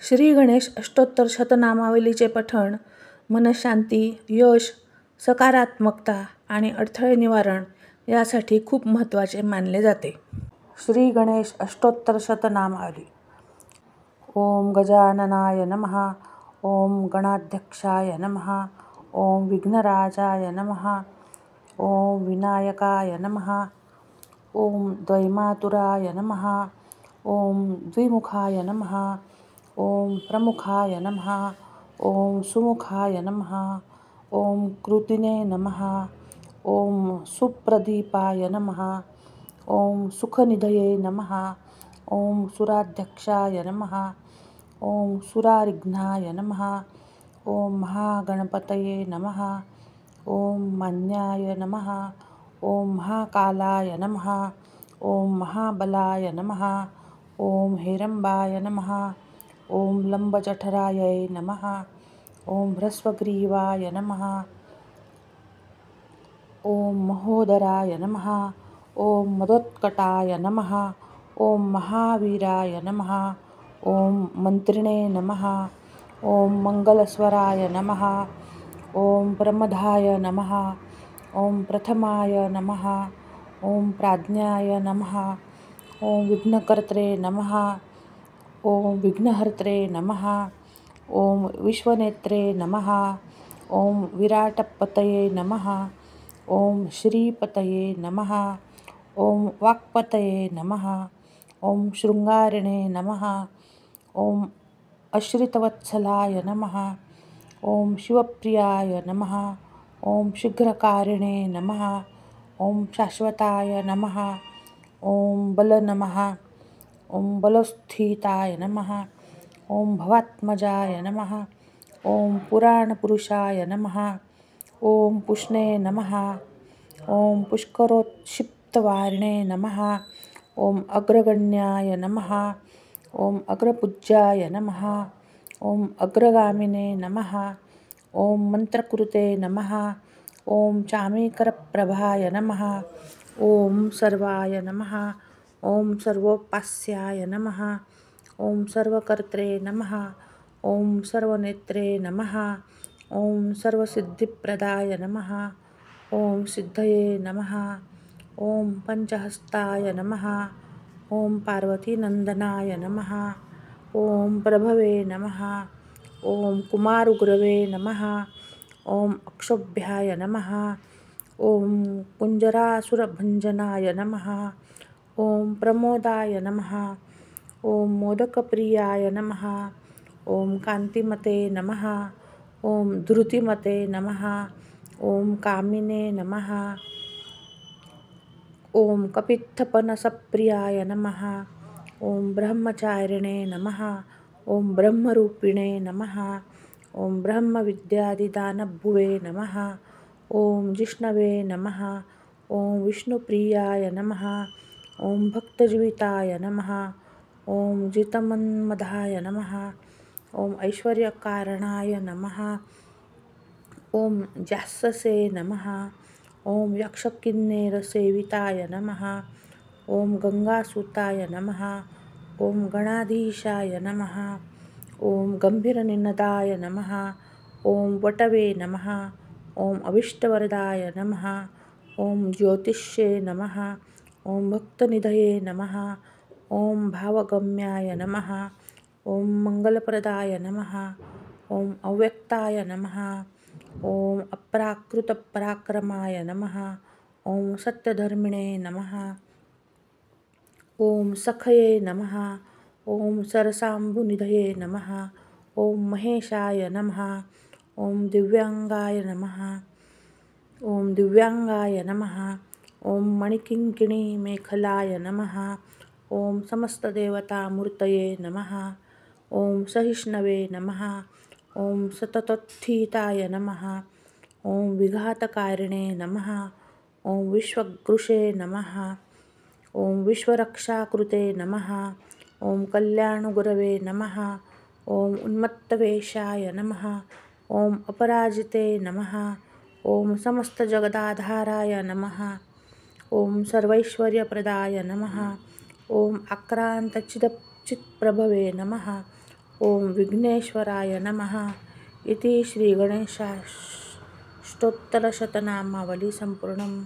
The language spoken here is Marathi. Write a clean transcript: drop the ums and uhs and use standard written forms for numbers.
श्री गणेश अष्टोत्तर शतनामावलीचे पठण मनःशांती, यश, सकारात्मकता आणि अडथळे निवारण यासाठी खूप महत्त्वाचे मानले जाते. श्री गणेश अष्टोत्तर शतनामावली. ओम गजाननाय नमः. ओम गणाध्यक्षाय नमः. ओम विघ्नराजाय नमः. ओम विनायकाय नमः. ओम द्वैमातुराय नमः. ओम द्विमुखाय नमः. ओम प्रमुखाय नमः. ओम सुमुखाय नमः. ओम कृतिने नमः. ओम सुप्रदीपाय नमः. ओम सुखनिधये नमः. ओम सुराध्यक्षाय नमः. ओम सुरारिघ्नाय नमः. ओम महागणपतये नमः. ओम मान्याय नमः. ओम महाकालाय नमः. ओम महाबलाय नमः. ओम हेरंबाय नमः. ओम लंबजठराय नमः. ओम ह्रस्वग्रीवाय नमः. ओम महोदराय नमः. ओम मदोत्कटाय नमः. ओम महावीराय नमः. ओम मंत्रिणे नमः. ओम मंगलस्वराय नमः. ओम प्रमदाय नमः. ओम प्रथमाय नमः. ओम प्राज्ञाय नमः. ओम विघ्नकर्त्रे नमः. ओम विघ्नहर्त्रे नमः. ओम विश्वनेत्रे नमः. ओम विराटपतये नमः. ओम श्रीपतये नमः. ओम वाक्पतये नमः. ओम शृंगारिणे नमः. ओम अश्रितवत्सलाय नमः. ओम शिवप्रियाय नमः. ओम शीघ्रकारिणे नमः. ओम शाश्वताय नमः. ओम बल नमः. ओम बलस्थिताय नमः. ओम भवात्मजाय नमः. ओम पुराणपुरुषाय नमः. ओम पुष्णे नमः. ओम पुष्करोत्क्षिप्तवारिणे नमः. ओम अग्रगण्याय नमः. ओम अग्रपूज्याय नमः. ओम अग्रगामिने नमः. ओम मंत्रकृते नमः. ओम चामीकरप्रभाय नमः. ओम सर्वाय नमः. ओम सर्वोपास्याय नमः. ओम सर्वकर्त्रे नमः. ओम सर्वनेत्रे नमः. ओम सर्वसिद्धिप्रदाय नमः. ओम सिद्धये नमः. ओम पंचहस्ताय नमः. ओम पार्वतीनंदनाय नमः. ओम प्रभवे नमः. ओम कुमारुग्रवे नमः. ओम अक्षोभ्याय नमः. ओम कुंजरासुरभंजनाय नमः. ओम प्रमोदाय नमः. ओम मोदकप्रियाय नमः. ओम कांतिमते नमः. ओम धृतिमते नमः. ओम कामिने नमः. ओम कपित्थपनसप्रियाय नमः. ओम ब्रह्मचारिणे नमः. ओम ब्रह्मरूपिणे नमः. ओम ब्रह्मविद्यादिदानभुवे नमः. ओम जिष्णवे नमः. ओम विष्णुप्रियाय नमः. ओम भक्तजीविताय नमः. ओम जितमन्मधाय नमः. ओम ऐश्वर्यकारणाय नमः. ओम जास्ससे नमः. ओम यक्षकिन्नेरसेविताय नमः. ओम गंगासुताय नमः. ओम गणाधीशाय नमः. ओम गंभीरनिनदाय नमः. ओम वटवे नमः. ओम अभीष्टवरदाय नमः. ओम ज्योतिष्ये नमः. ओम भक्तनिधये नमः. ओम भावगम्याय नमः. ओम मंगलप्रदाय नमः. ओम अव्यक्ताय नमः. ओम अप्राकृतपराक्रमाय नमः. ओम सत्यधर्मिणे नमः. ओम सखये नमः. ओम सरसाम्बुनिधये नमः. ओम महेशाय नमः. ओम दिव्यांगाय नमः. ओम दिव्यांगाय नमः. ओम मणिकिंकिणी मेखलाय नमः. ओम समस्तदेवतामूर्तये नमः. ओम सहिष्णवे नमः. ओम सततोत्थिताय नमः. ओम विघातकारिणे नमः. ओम विश्वगृषे नमः. ओम विश्वरक्षाकृते नमः. ओम कल्याणगुरवे नमः. ओम उन्मत्तवेषाय नमः. ओम अपराजिते नमः. ओम समस्तजगदाधाराय नमः. ओम सर्वैश्वर्यप्रदाय नमः. ओम आक्रान्तचित्प्रभवे नमः. ओम विघ्नेश्वराय नमः इति श्रीगणेशाष्टोत्तरशतनामावली संपूर्णम्.